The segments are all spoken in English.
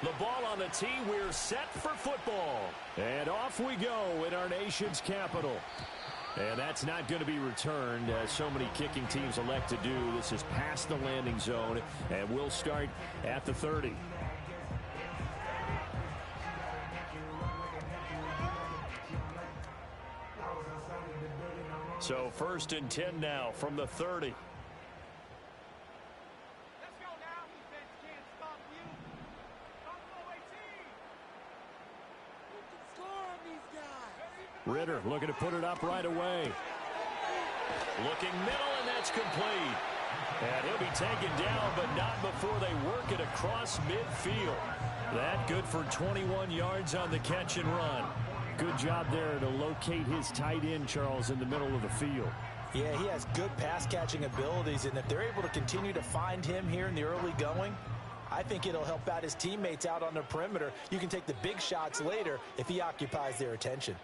The ball on the tee. We're set for football. And off we go in our nation's capital. And that's not going to be returned, as so many kicking teams elect to do. This is past the landing zone, and we'll start at the 30. So 1st and 10 now from the 30. Ritter looking to put it up right away. Looking middle, and that's complete. And he'll be taken down, but not before they work it across midfield. That good for 21 yards on the catch and run. Good job there to locate his tight end, Charles, in the middle of the field. Yeah, he has good pass-catching abilities, and if they're able to continue to find him here in the early going, I think it'll help out his teammates out on the perimeter. You can take the big shots later if he occupies their attention.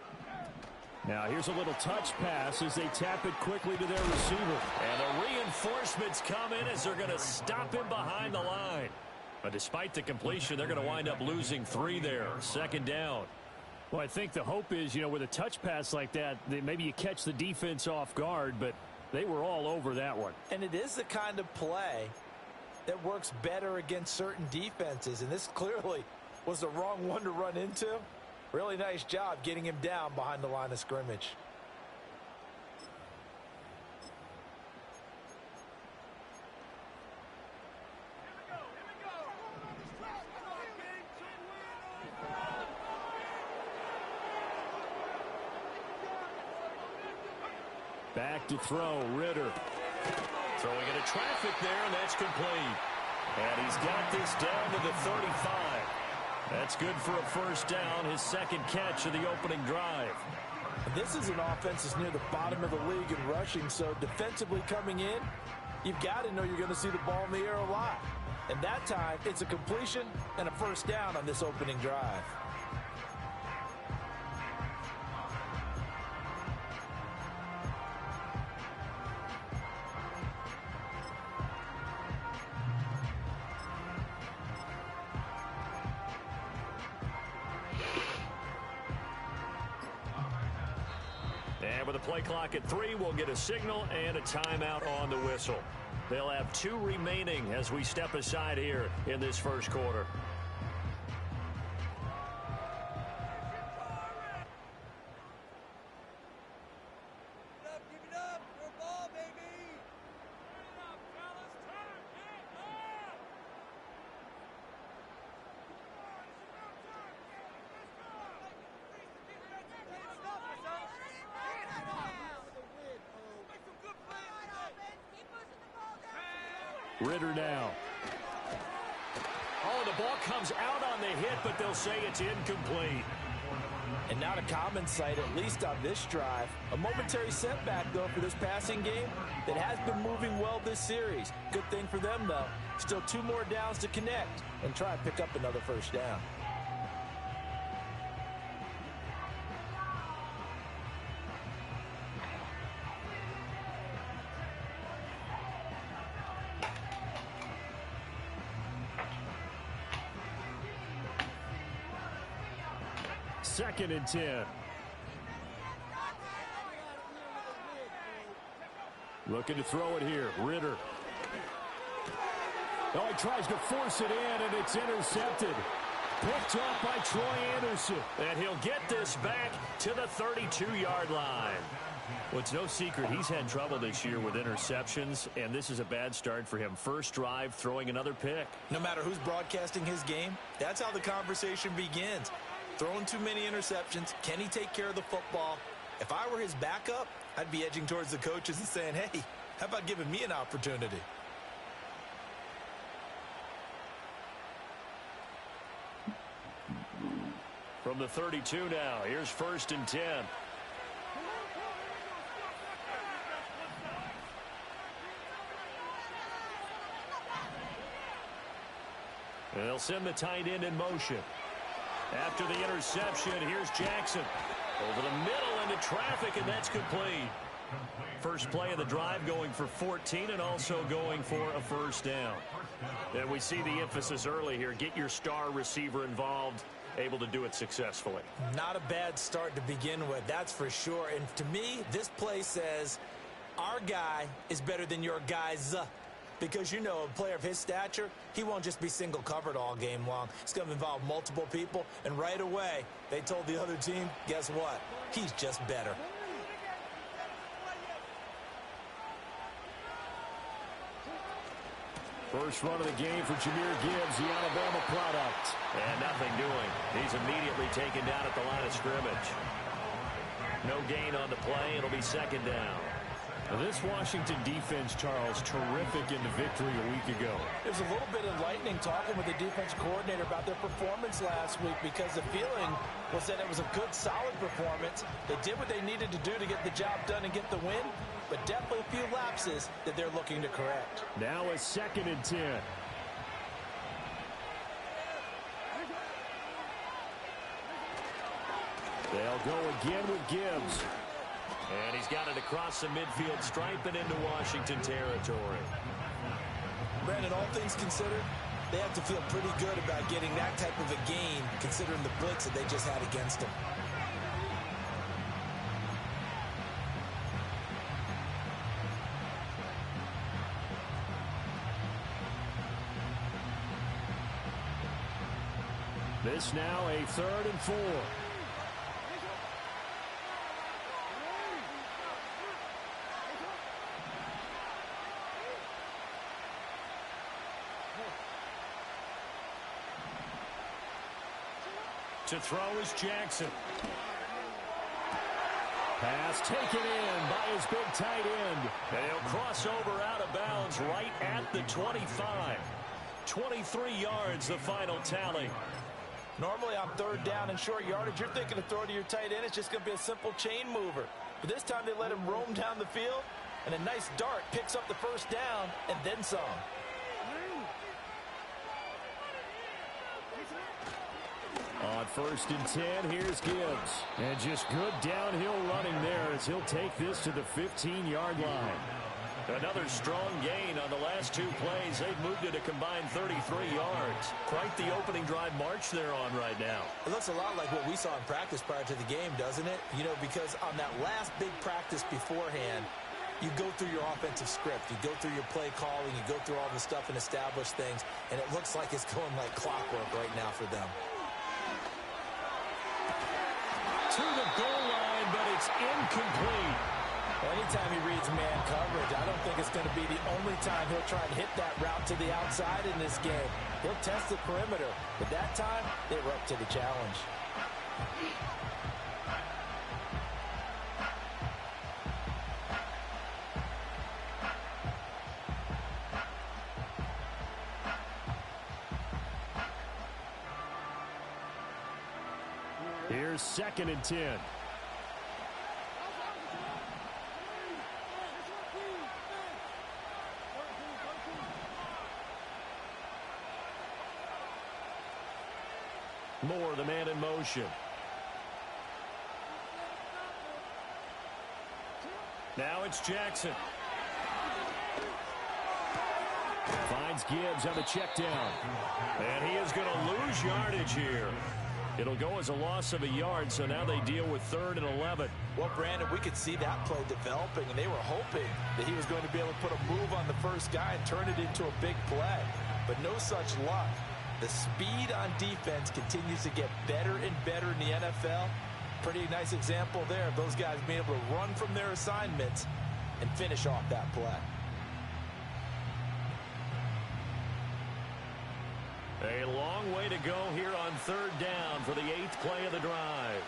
Now here's a little touch pass as they tap it quickly to their receiver. And the reinforcements come in as they're going to stop him behind the line. But despite the completion, they're going to wind up losing 3 there. 2nd down. Well, I think the hope is, with a touch pass like that, maybe you catch the defense off guard, but they were all over that one. And it is the kind of play that works better against certain defenses, and this clearly was the wrong one to run into. Really nice job getting him down behind the line of scrimmage. Back to throw, Ritter. Throwing into traffic there, and that's complete. And he's got this down to the 35. That's good for a 1st down, his 2nd catch of the opening drive. This is an offense that's near the bottom of the league in rushing, so defensively coming in, you've got to know you're going to see the ball in the air a lot. And that time, it's a completion and a 1st down on this opening drive. And with the play clock at 3, we'll get a signal and a timeout on the whistle. They'll have 2 remaining as we step aside here in this 1st quarter. Ritter now. Oh, the ball comes out on the hit, but they'll say it's incomplete. And not a common sight, at least on this drive. A momentary setback, though, for this passing game that has been moving well this series. Good thing for them, though. Still 2 more downs to connect and try and pick up another 1st down. Second and 10. Looking to throw it here. Ritter. Oh, he tries to force it in, and it's intercepted. Picked off by Troy Anderson. And he'll get this back to the 32-yard line. Well, it's no secret he's had trouble this year with interceptions, and this is a bad start for him. 1st drive, throwing another pick. No matter who's broadcasting his game, that's how the conversation begins. Throwing too many interceptions. Can he take care of the football? If I were his backup, I'd be edging towards the coaches and saying, hey, how about giving me an opportunity? From the 32 now, here's 1st and 10. And they'll send the tight end in motion. After the interception, here's Jackson. Over the middle into traffic, and that's complete. First play of the drive going for 14 and also going for a first down. And we see the emphasis early here. Get your star receiver involved, able to do it successfully. Not a bad start to begin with, that's for sure. And to me, this play says our guy is better than your guys. Because, you know, a player of his stature, he won't just be single covered all game long. It's going to involve multiple people. And right away, they told the other team, guess what? He's just better. First run of the game for Jahmyr Gibbs, the Alabama product. And nothing doing. He's immediately taken down at the line of scrimmage. No gain on the play. It'll be second down. Now this Washington defense, Charles, terrific in the victory a week ago. It was a little bit enlightening talking with the defense coordinator about their performance last week because the feeling was that it was a good, solid performance. They did what they needed to do to get the job done and get the win, but definitely a few lapses that they're looking to correct. Now a 2nd and 10. They'll go again with Gibbs. And he's got it across the midfield stripe and into Washington territory. Brandon, all things considered, they have to feel pretty good about getting that type of a gain considering the blitz that they just had against them. This now a 3rd and 4. To throw is Jackson. Pass taken in by his big tight end. And he'll cross over out of bounds right at the 25. 23 yards, the final tally. Normally on 3rd down and short yardage, you're thinking to throw to your tight end. It's just going to be a simple chain mover. But this time they let him roam down the field, and a nice dart picks up the first down and then some. On 1st and 10, here's Gibbs. And just good downhill running there as he'll take this to the 15-yard line. Another strong gain on the last 2 plays. They've moved it a combined 33 yards. Quite the opening drive march they're on right now. It looks a lot like what we saw in practice prior to the game, doesn't it? You know, because on that last big practice beforehand, you go through your offensive script. You go through your play calling. You go through all the stuff and establish things. And it looks like it's going like clockwork right now for them. To the goal line, but it's incomplete. Well, anytime he reads man coverage, I don't think it's going to be the only time he'll try and hit that route to the outside in this game. He'll test the perimeter, but that time, they were up to the challenge. Here's 2nd and 10. Moore, the man in motion. Now it's Jackson. Finds Gibbs on the check down. And he is going to lose yardage here. It'll go as a loss of a yard, so now they deal with 3rd and 11. Well, Brandon, we could see that play developing, and they were hoping that he was going to be able to put a move on the first guy and turn it into a big play. But no such luck. The speed on defense continues to get better and better in the NFL. Pretty nice example there of those guys being able to run from their assignments and finish off that play. A long way to go here on 3rd down for the 8th play of the drive.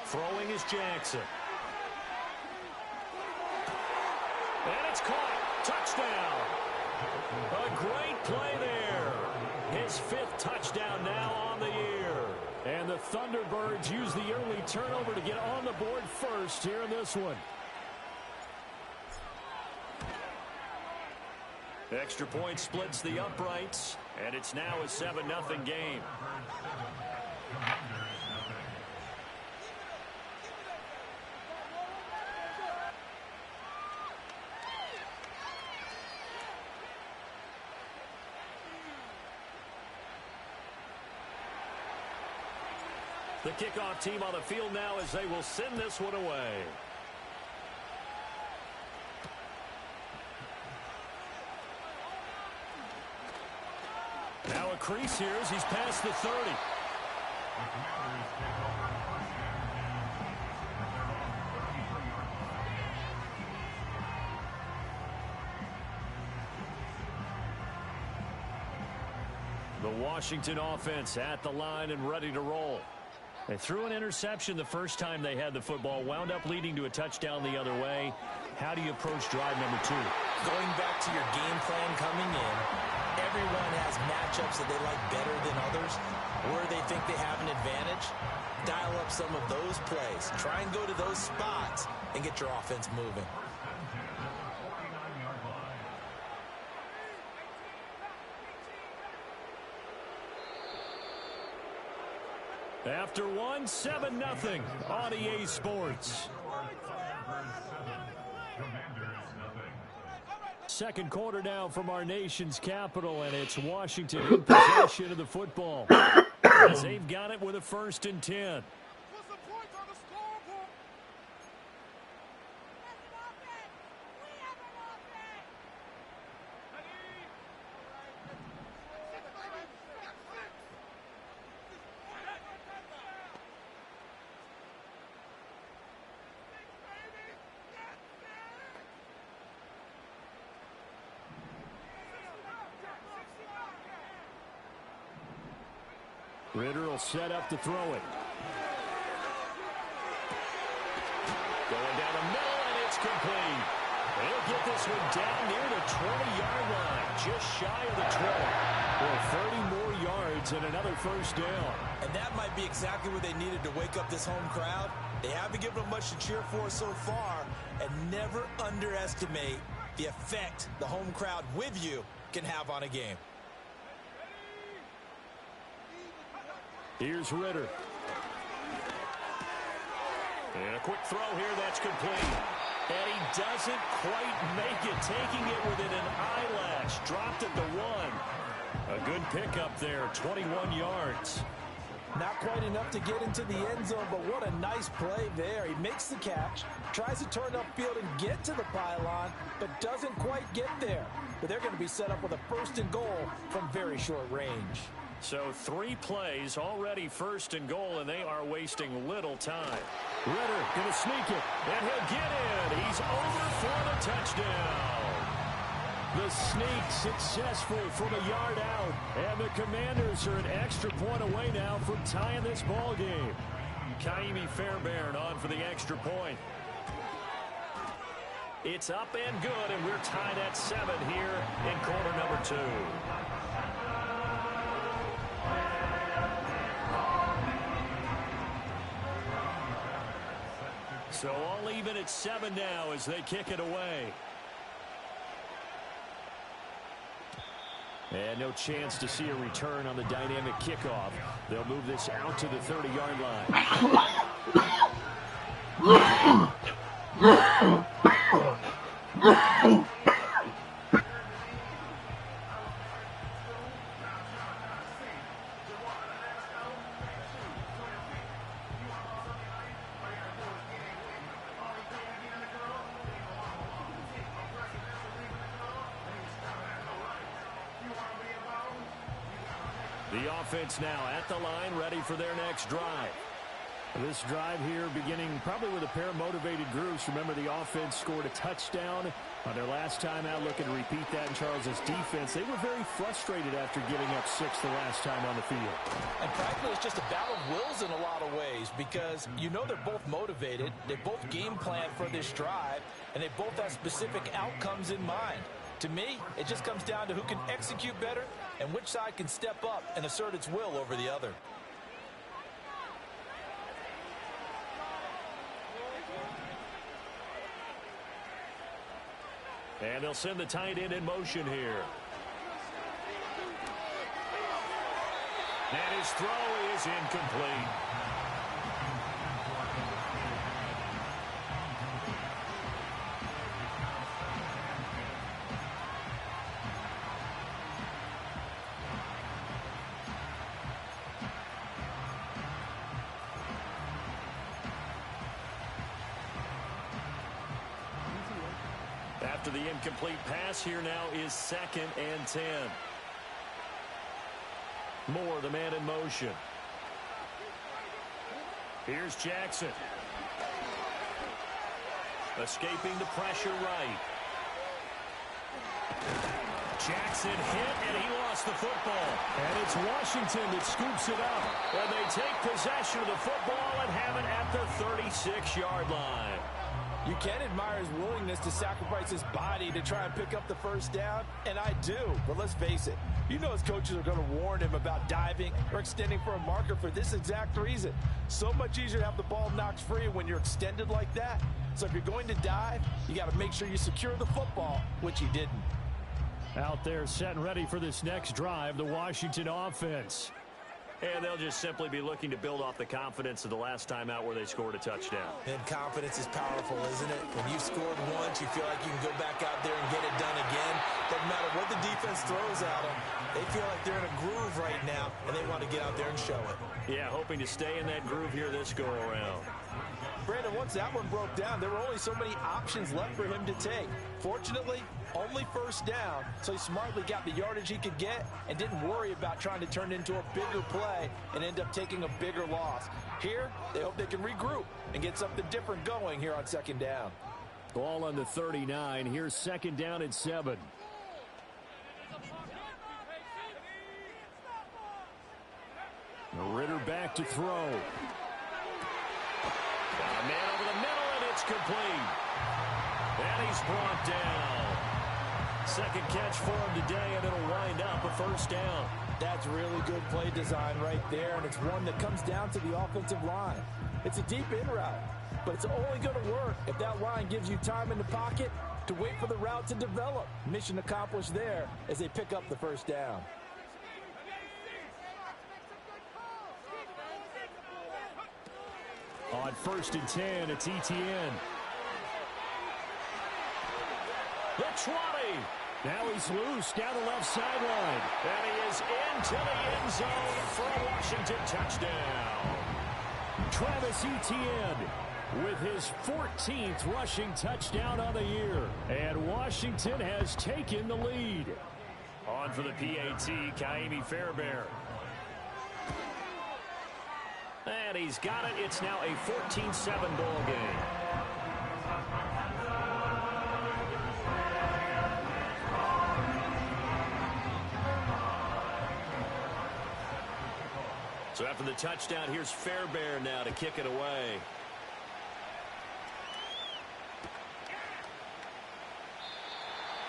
Throwing is Jackson. And it's caught. Touchdown. A great play there. His 5th touchdown now on the year. And the Thunderbirds use the early turnover to get on the board first here in this one. Extra point splits the uprights, and it's now a 7-0 game. The kickoff team on the field now as they will send this one away. Now a crease here as he's past the 30. The Washington offense at the line and ready to roll. They threw an interception the first time they had the football, wound up leading to a touchdown the other way. How do you approach drive number 2? Going back to your game plan coming in, everyone has matchups that they like better than others, where they think they have an advantage. Dial up some of those plays. Try and go to those spots and get your offense moving. After one, 7-0 on EA Sports. Second quarter now from our nation's capital, and it's Washington in possession of the football. As they've got it with a 1st and 10. Ritter will set up to throw it. Going down the middle, and it's complete. They'll get this one down near the 20-yard line, just shy of the 20. Well, 30 more yards and another 1st down. And that might be exactly what they needed to wake up this home crowd. They haven't given them much to cheer for so far, and never underestimate the effect the home crowd with you can have on a game. Here's Ritter. And a quick throw here, that's complete. And he doesn't quite make it, taking it within an eyelash. Dropped at the 1. A good pickup there, 21 yards. Not quite enough to get into the end zone, but what a nice play there. He makes the catch, tries to turn upfield and get to the pylon, but doesn't quite get there. But they're going to be set up with a 1st and goal from very short range. So 3 plays, already 1st and goal, and they are wasting little time. Ritter going to sneak it, and he'll get in. He's over for the touchdown. The sneak successful from a yard out, and the Commanders are an extra point away now from tying this ball game. Kaimi Fairbairn on for the extra point. It's up and good, and we're tied at 7 here in quarter number 2. So all even at 7 now as they kick it away. And no chance to see a return on the dynamic kickoff. They'll move this out to the 30-yard line. The offense now at the line, ready for their next drive. This drive here beginning probably with a pair of motivated groups. Remember, the offense scored a touchdown on their last time out. Looking to repeat that in Charles's defense. They were very frustrated after giving up 6 the last time on the field. And frankly, it's just a battle of wills in a lot of ways, because you know they're both motivated. They both game plan for this drive, and they both have specific outcomes in mind. To me, it just comes down to who can execute better and which side can step up and assert its will over the other. And they'll send the tight end in motion here. And his throw is incomplete. After the incomplete pass, here now is 2nd and 10. Moore, the man in motion. Here's Jackson. Escaping the pressure right. Jackson hit, and he lost the football. And it's Washington that scoops it up. And they take possession of the football and have it at the 36-yard line. You can admire his willingness to sacrifice his body to try and pick up the first down, and I do. But let's face it, you know his coaches are going to warn him about diving or extending for a marker for this exact reason. So much easier to have the ball knocked free when you're extended like that. So if you're going to dive, you got to make sure you secure the football, which he didn't. Out there set and ready for this next drive, the Washington offense. And they'll just simply be looking to build off the confidence of the last time out where they scored a touchdown. And confidence is powerful, isn't it? When you've scored once, you feel like you can go back out there and get it done again. Doesn't matter what the defense throws at them. They feel like they're in a groove right now, and they want to get out there and show it. Yeah, hoping to stay in that groove here this go-around. Brandon, once that one broke down, there were only so many options left for him to take. Fortunately, only first down, so he smartly got the yardage he could get and didn't worry about trying to turn it into a bigger play and end up taking a bigger loss. Here, they hope they can regroup and get something different going here on 2nd down. Ball on the 39. Here's 2nd down and 7. Ritter back to throw. Got a man over the middle, and it's complete. And he's brought down. 2nd catch for him today, and it'll wind up a first down. That's really good play design right there, and it's one that comes down to the offensive line. It's a deep in route, but it's only going to work if that line gives you time in the pocket to wait for the route to develop. Mission accomplished there as they pick up the first down. On 1st and 10, it's ETN. The 20. Now he's loose down the left sideline. And he is into the end zone for a Washington touchdown. Travis Etienne with his 14th rushing touchdown on the year. And Washington has taken the lead. On for the PAT, Kaimi Fairbairn. And he's got it. It's now a 14-7 ball game. So after the touchdown, here's Fairbairn now to kick it away.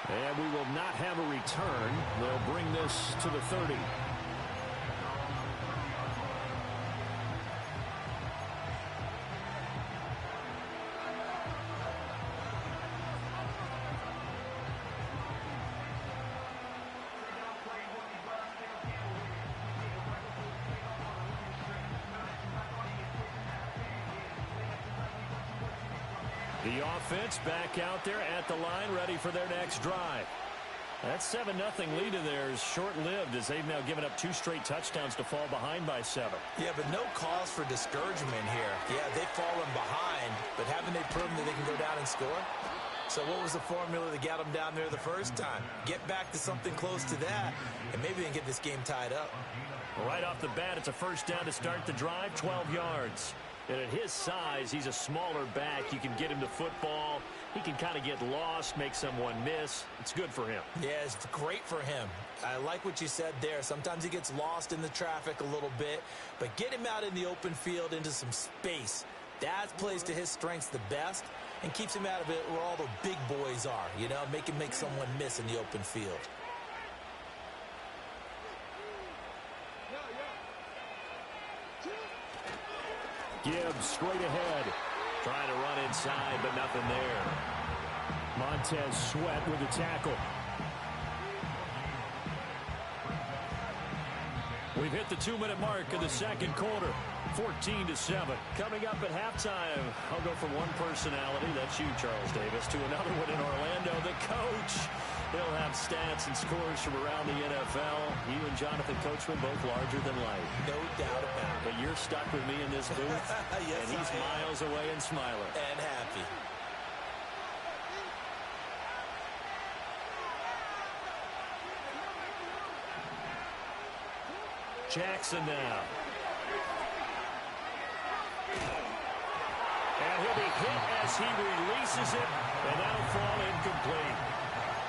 And we will not have a return. They'll bring this to the 30. The offense back out there at the line, ready for their next drive. That 7-0 lead in there is short-lived as they've now given up 2 straight touchdowns to fall behind by 7. Yeah, but no cause for discouragement here. Yeah, they've fallen behind, but haven't they proven that they can go down and score? So what was the formula that got them down there the first time? Get back to something close to that, and maybe they can get this game tied up. Right off the bat, it's a first down to start the drive, 12 yards. And at his size, he's a smaller back. You can get him the football. He can kind of get lost, make someone miss. It's good for him. Yeah, it's great for him. I like what you said there. Sometimes he gets lost in the traffic a little bit, but get him out in the open field into some space. That plays to his strengths the best and keeps him out of it where all the big boys are, you know, make someone miss in the open field. Gibbs straight ahead. Trying to run inside, but nothing there. Montez Sweat with the tackle. We've hit the 2-minute mark of the second quarter. 14-7. Coming up at halftime, I'll go from one personality, that's you, Charles Davis, to another one in Orlando, the coach. He'll have stats and scores from around the NFL. You and Jonathan Coachman both larger than life. No doubt about it. But you're stuck with me in this booth, yes, and he's miles away and smiling. And happy. Jackson now. And he'll be hit as he releases it, and that'll fall incomplete.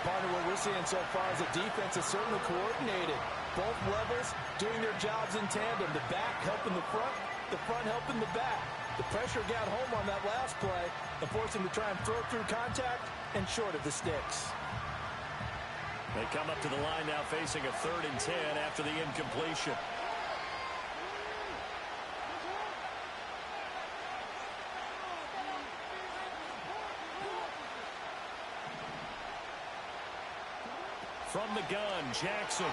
Part of what we're seeing so far is the defense is certainly coordinated. Both levels doing their jobs in tandem. The back helping the front helping the back. The pressure got home on that last play and forced him to try and throw through contact and short of the sticks. They come up to the line now facing a 3rd and 10 after the incompletion. From the gun, Jackson.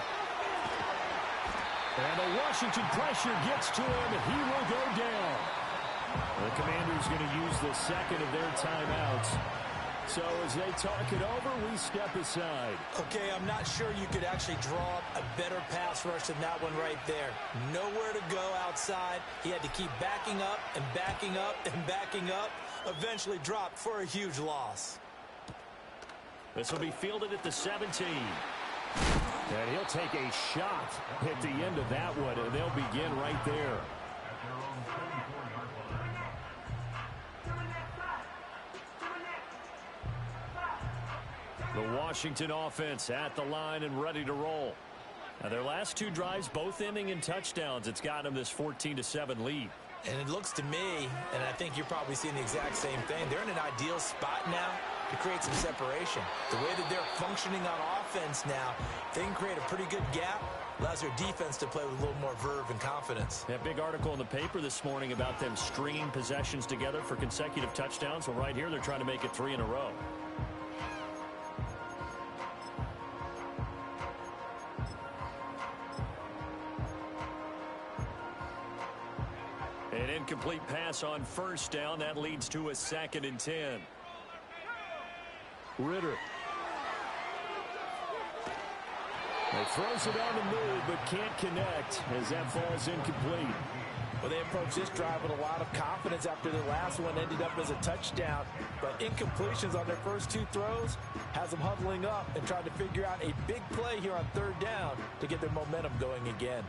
And the Washington pressure gets to him, and he will go down. The Commanders going to use the second of their timeouts. So as they talk it over, we step aside. Okay, I'm not sure you could actually draw up a better pass rush than that one right there. Nowhere to go outside. He had to keep backing up and backing up and backing up. Eventually dropped for a huge loss. This will be fielded at the 17. And he'll take a shot at the end of that one, and they'll begin right there. The Washington offense at the line and ready to roll. Now their last 2 drives, both ending in touchdowns. It's got them this 14-7 lead. And it looks to me, and I think you're probably seeing the exact same thing, they're in an ideal spot now to create some separation. The way that they're functioning on offense now, they can create a pretty good gap. Allows their defense to play with a little more verve and confidence. That big article in the paper this morning about them stringing possessions together for consecutive touchdowns. Well, right here, they're trying to make it 3 in a row. An incomplete pass on 1st down. That leads to a 2nd and 10. Ritter. He throws it on the move, but can't connect as that falls incomplete. Well, they approached this drive with a lot of confidence after the last one ended up as a touchdown. But incompletions on their first 2 throws has them huddling up and trying to figure out a big play here on 3rd down to get their momentum going again.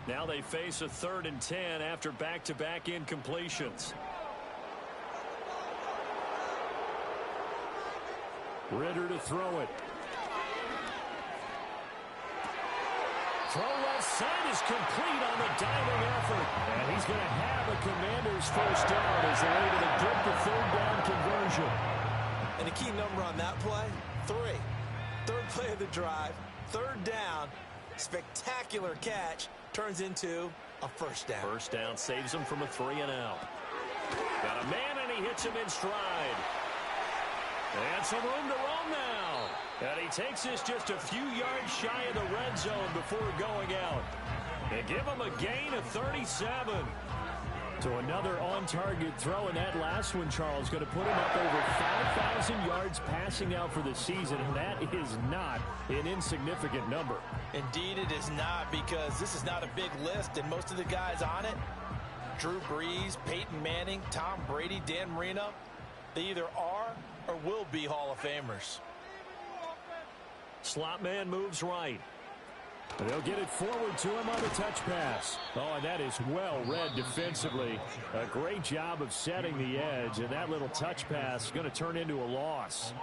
Now they face a 3rd and 10 after back-to-back incompletions. Ritter to throw it. Throw left side is complete on the diving effort. And he's going to have a Commanders 1st down as they're able to get the 3rd down conversion. And a key number on that play, 3. 3rd play of the drive, 3rd down, spectacular catch, turns into a 1st down. 1st down saves him from a 3 and out. Got a man, and he hits him in stride. And some room to roam now. And he takes this just a few yards shy of the red zone before going out. They give him a gain of 37. To another on-target throw, and that last one, Charles, going to put him up over 5,000 yards passing out for the season, and that is not an insignificant number. Indeed it is not, because this is not a big list, and most of the guys on it, Drew Brees, Peyton Manning, Tom Brady, Dan Marino, they either are or will be Hall of Famers. Slot man moves right. They'll get it forward to him on the touch pass. Oh, and that is well read defensively. A great job of setting the edge, and that little touch pass is going to turn into a loss.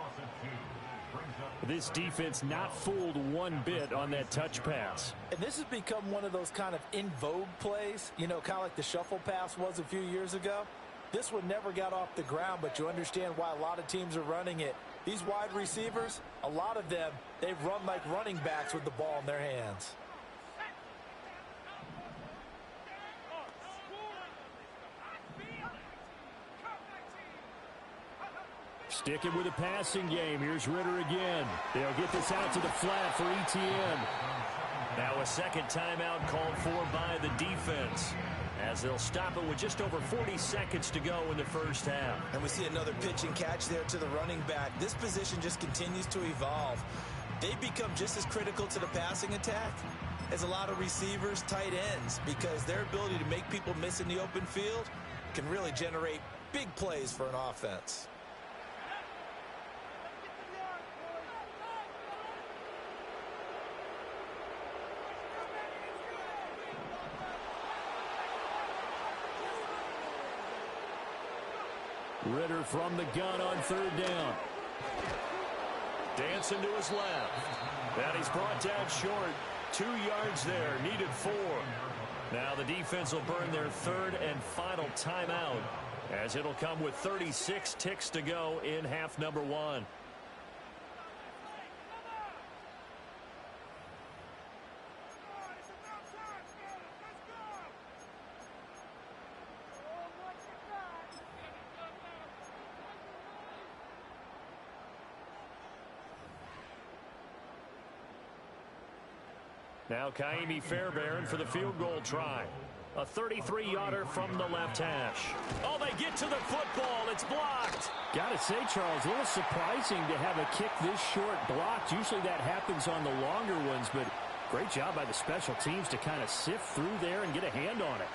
This defense not fooled one bit on that touch pass. And this has become one of those kind of in vogue plays, you know, kind of like the shuffle pass was a few years ago. This one never got off the ground, but you understand why a lot of teams are running it. These wide receivers, a lot of them, they've run like running backs with the ball in their hands. Sticking with the passing game. Here's Ritter again. They'll get this out to the flat for ETN. Now a second timeout called for by the defense, as they'll stop it with just over 40 seconds to go in the first half. And we see another pitch and catch there to the running back. This position just continues to evolve. They become just as critical to the passing attack as a lot of receivers, tight ends, because their ability to make people miss in the open field can really generate big plays for an offense. Ritter from the gun on third down. Dancing to his left. And he's brought down short. 2 yards there, needed 4. Now the defense will burn their third and final timeout, as it'll come with 36 ticks to go in half number 1. Now Kaimi Fairbairn for the field goal try. A 33-yarder from the left hash. Oh, they get to the football. It's blocked. Gotta say, Charles, a little surprising to have a kick this short blocked. Usually that happens on the longer ones, but great job by the special teams to kind of sift through there and get a hand on it.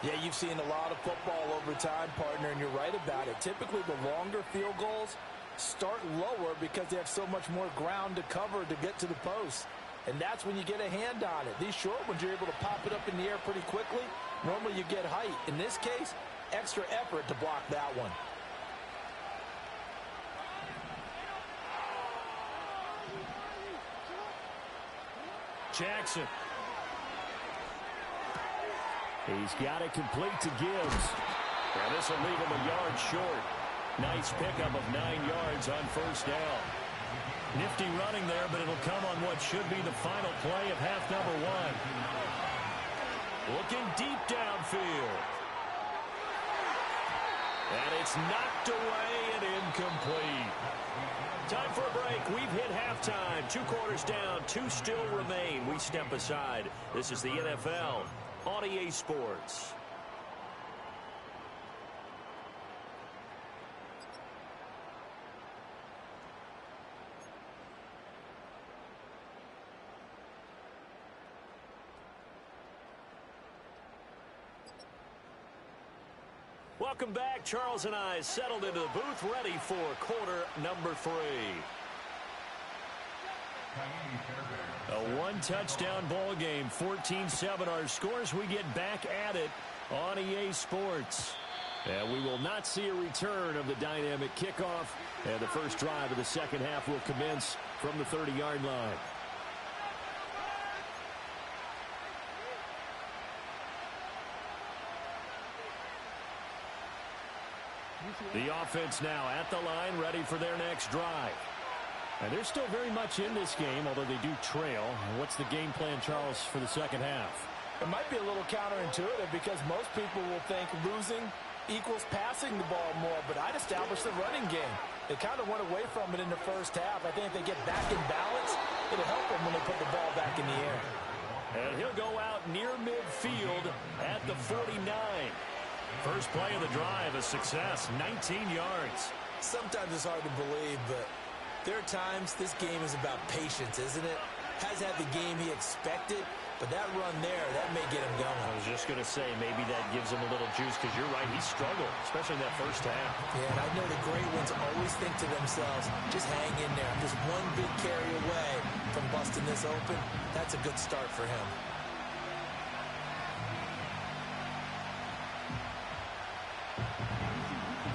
Yeah, you've seen a lot of football over time, partner, and you're right about it. Typically, the longer field goals start lower because they have so much more ground to cover to get to the post. And that's when you get a hand on it. These short ones, you're able to pop it up in the air pretty quickly. Normally, you get height. In this case, extra effort to block that one. Jackson. He's got it complete to Gibbs. And this will leave him a yard short. Nice pickup of 9 yards on first down. Nifty running there, but it'll come on what should be the final play of half number 1. Looking deep downfield. And it's knocked away and incomplete. Time for a break. We've hit halftime. 2 quarters down, 2 still remain. We step aside. This is the NFL on EA Sports. Welcome back. Charles and I settled into the booth, ready for quarter number 3. A 1-touchdown ball game, 14-7 our scores. We get back at it on EA Sports. And we will not see a return of the dynamic kickoff. And the first drive of the second half will commence from the 30-yard line. The offense now at the line, ready for their next drive. And they're still very much in this game, although they do trail. What's the game plan, Charles, for the second half? It might be a little counterintuitive because most people will think losing equals passing the ball more, but I'd establish the running game. They kind of went away from it in the first half. I think if they get back in balance, it'll help them when they put the ball back in the air. And he'll go out near midfield at the 49. First play of the drive, a success, 19 yards. Sometimes it's hard to believe, but there are times this game is about patience, isn't it? Has had the game he expected, but that run there, that may get him going. I was just going to say, maybe that gives him a little juice, because you're right, he struggled, especially in that first half. Yeah, and I know the great ones always think to themselves, just hang in there. I'm just one big carry away from busting this open. That's a good start for him.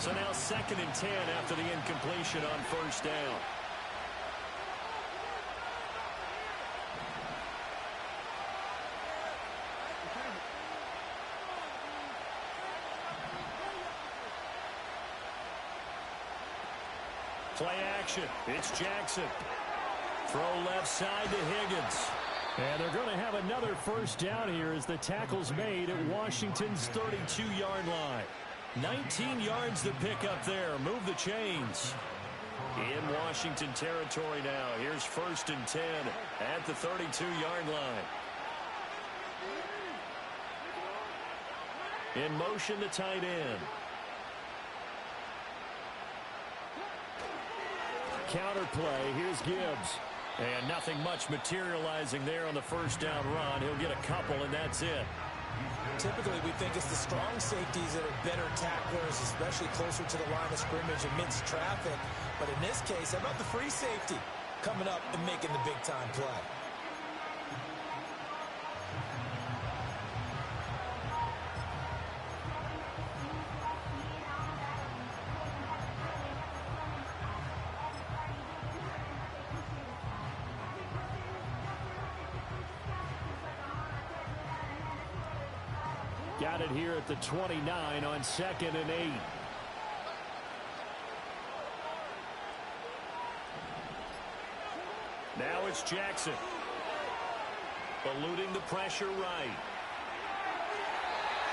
So now 2nd and 10 after the incompletion on first down. Play action. It's Jackson. Throw left side to Higgins. And they're going to have another first down here as the tackle's made at Washington's 32-yard line. 19 yards to pick up there. Move the chains. In Washington territory now. Here's 1st and 10 at the 32-yard line. In motion, the tight end. Counter play. Here's Gibbs. And nothing much materializing there on the first down run. He'll get a couple, and that's it. Typically, we think it's the strong safeties that are better tacklers, especially closer to the line of scrimmage amidst traffic. But in this case, how about the free safety coming up and making the big-time play? Got it here at the 29 on 2nd and 8. Now it's Jackson. Eluding the pressure right.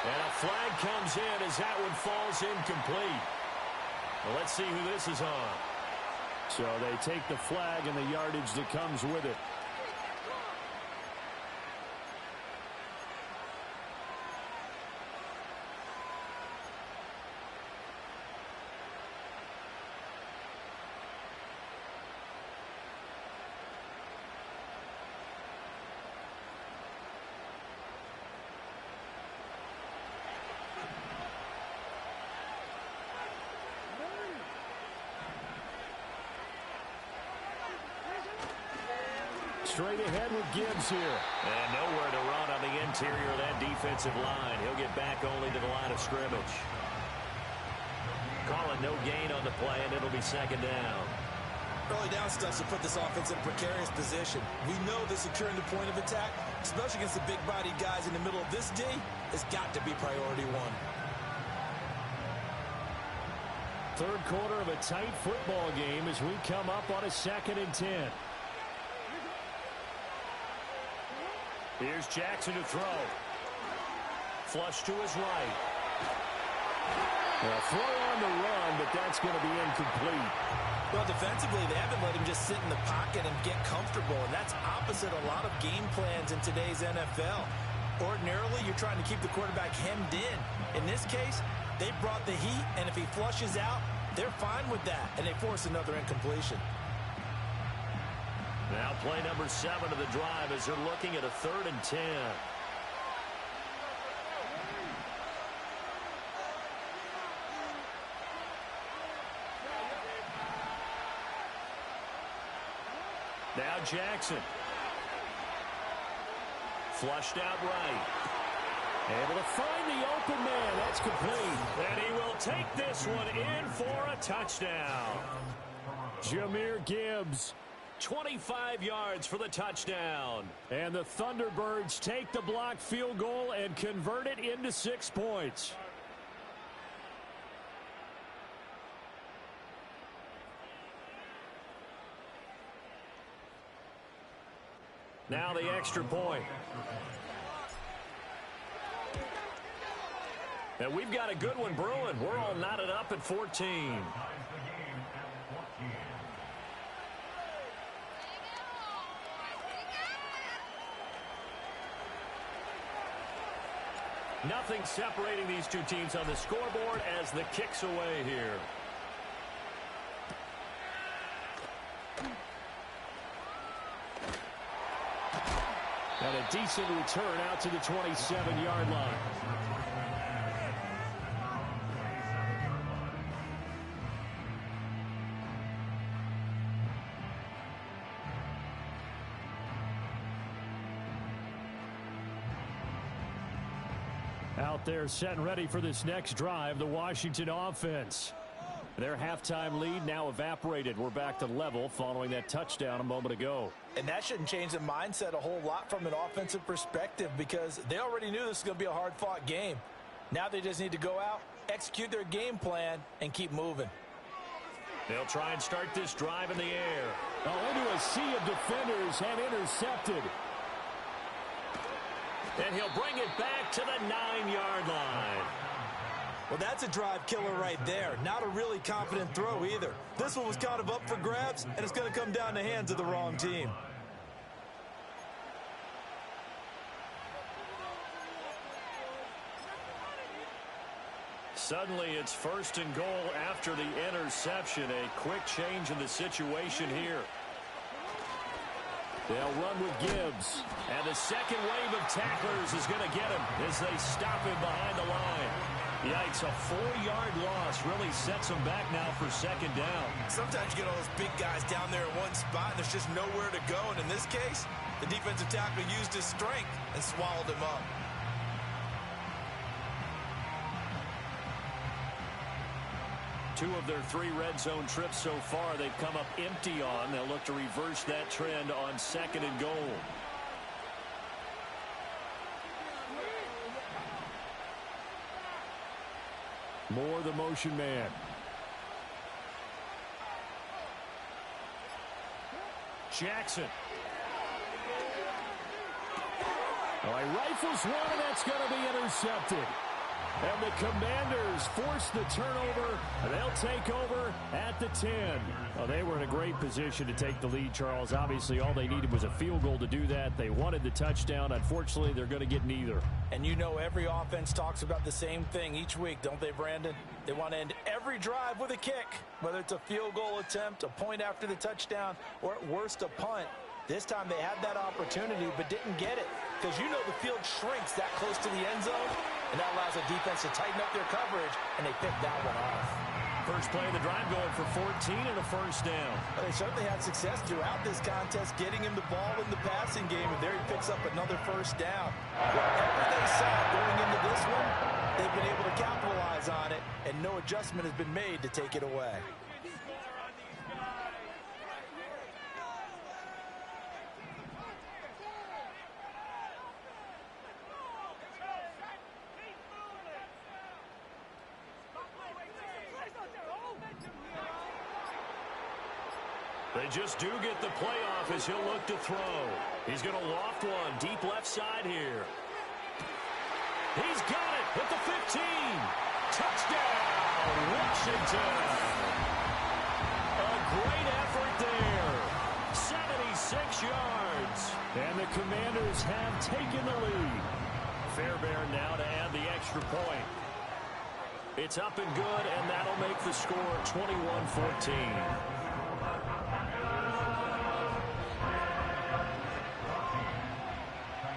And a flag comes in as that one falls incomplete. Well, let's see who this is on. So they take the flag and the yardage that comes with it. Straight ahead with Gibbs here. And nowhere to run on the interior of that defensive line. He'll get back only to the line of scrimmage. Calling no gain on the play, and it'll be 2nd down. Early down stuff to put this offense in a precarious position. We know that securing the point of attack, especially against the big-bodied guys in the middle of this D, has got to be priority one. Third quarter of a tight football game as we come up on a 2nd and 10. Here's Jackson to throw. Flush to his right. A throw on the run, but that's going to be incomplete. Well, defensively, they haven't let him just sit in the pocket and get comfortable, and that's opposite a lot of game plans in today's NFL. Ordinarily, you're trying to keep the quarterback hemmed in. In this case, they brought the heat, and if he flushes out, they're fine with that, and they force another incompletion. Now play number 7 of the drive as they're looking at a 3rd and 10. Now Jackson. Flushed out right. Able to find the open man. That's complete. And he will take this one in for a touchdown. Jahmyr Gibbs. 25 yards for the touchdown. And the Thunderbirds take the blocked field goal and convert it into 6 points. Now the extra point. And we've got a good one brewing. We're all knotted up at 14. Nothing separating these two teams on the scoreboard as the kick's away here. And a decent return out to the 27-yard line. Out there set and ready for this next drive, the Washington offense. Their halftime lead now evaporated. We're back to level following that touchdown a moment ago. And that shouldn't change the mindset a whole lot from an offensive perspective because they already knew this was going to be a hard-fought game. Now they just need to go out, execute their game plan, and keep moving. They'll try and start this drive in the air. Oh, into a sea of defenders and intercepted. And he'll bring it back to the 9-yard line. Well, that's a drive killer right there. Not a really confident throw either. This one was kind of up for grabs, and it's going to come down the hands of the wrong team. Suddenly, it's 1st and goal after the interception. A quick change in the situation here. They'll run with Gibbs. And the second wave of tacklers is going to get him as they stop him behind the line. Yikes, a 4-yard loss really sets them back now for 2nd down. Sometimes you get all those big guys down there in one spot, and there's just nowhere to go. And in this case, the defensive tackle used his strength and swallowed him up. Two of their 3 red zone trips so far they've come up empty on. They'll look to reverse that trend on 2nd and goal. Moore, the motion man. Jackson. Oh, he rifles one, and that's going to be intercepted. And the Commanders force the turnover, and they'll take over at the 10. Well, they were in a great position to take the lead, Charles. Obviously, all they needed was a field goal to do that. They wanted the touchdown. Unfortunately, they're going to get neither. And you know every offense talks about the same thing each week, don't they, Brandon? They want to end every drive with a kick, whether it's a field goal attempt, a point after the touchdown, or at worst a punt. This time they had that opportunity but didn't get it because you know the field shrinks that close to the end zone, and that allows the defense to tighten up their coverage, and they picked that one off. First play of the drive going for 14 and a 1st down. Well, they certainly had success throughout this contest getting him the ball in the passing game, and there he picks up another 1st down. Whatever they saw going into this one, they've been able to capitalize on it, and no adjustment has been made to take it away. They just do get the playoff as he'll look to throw. He's going to loft one deep left side here. He's got it at the 15. Touchdown, Washington. A great effort there. 76 yards. And the Commanders have taken the lead. Fairbairn now to add the extra point. It's up and good, and that'll make the score 21-14.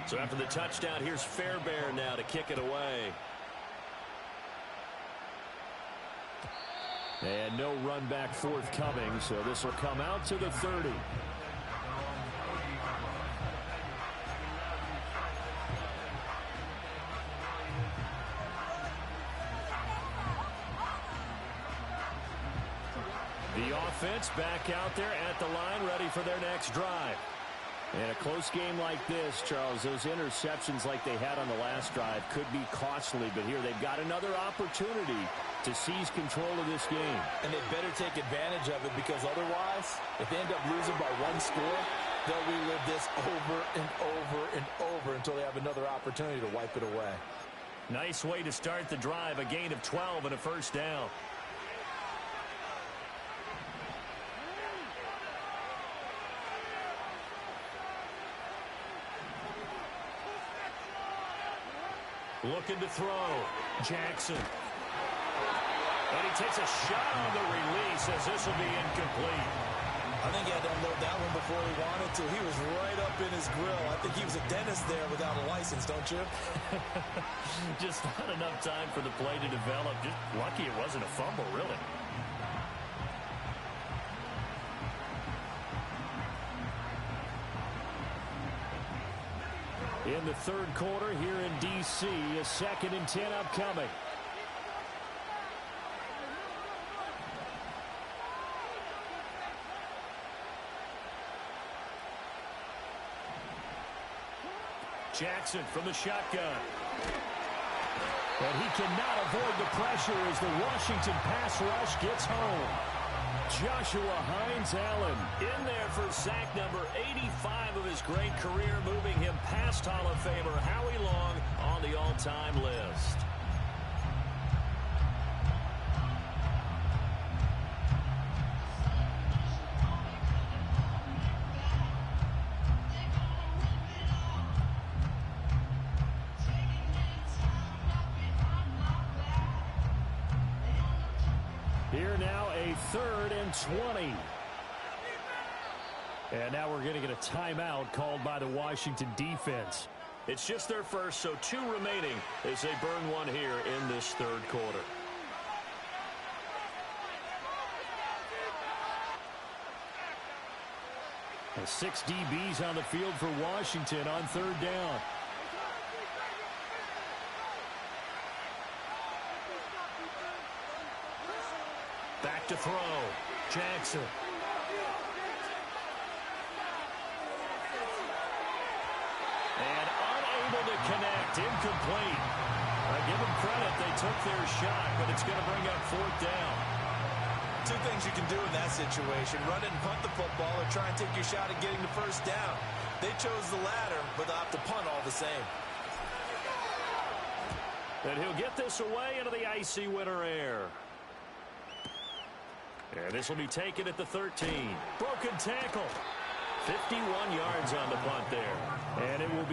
So after the touchdown, here's Fairbairn now to kick it away. And no run back forthcoming, so this will come out to the 30. The offense back out there at the line, ready for their next drive. And a close game like this, Charles, those interceptions like they had on the last drive could be costly, but here they've got another opportunity to seize control of this game. And they better take advantage of it, because otherwise, if they end up losing by 1 score, they'll relive this over and over and over until they have another opportunity to wipe it away. Nice way to start the drive, a gain of 12 and a 1st down. Looking to throw. Jackson. And he takes a shot on the release as this will be incomplete. I think he had to unload that one before he wanted to. He was right up in his grill. I think he was a dentist there without a license, don't you? Just not enough time for the play to develop. Just lucky it wasn't a fumble, really. In the 3rd quarter here in D.C., a 2nd and 10 upcoming. Jackson from the shotgun. And he cannot avoid the pressure as the Washington pass rush gets home. Joshua Hines-Allen in there for sack number 85 of his great career, moving him past Hall of Famer Howie Long on the all-time list. Here now a 3rd and 20. And now we're going to get a timeout called by the Washington defense. It's just their first, so 2 remaining as they burn one here in this 3rd quarter. And 6 DBs on the field for Washington on 3rd down. Back to throw. Jackson. And unable to connect. Incomplete. I give them credit. They took their shot, but it's going to bring up 4th down. 2 things you can do in that situation. Run and punt the football or try and take your shot at getting the 1st down. They chose the latter, but they'll have to punt all the same. And he'll get this away into the icy winter air. And this will be taken at the 13. Broken tackle. 51 yards on the punt there. And it will be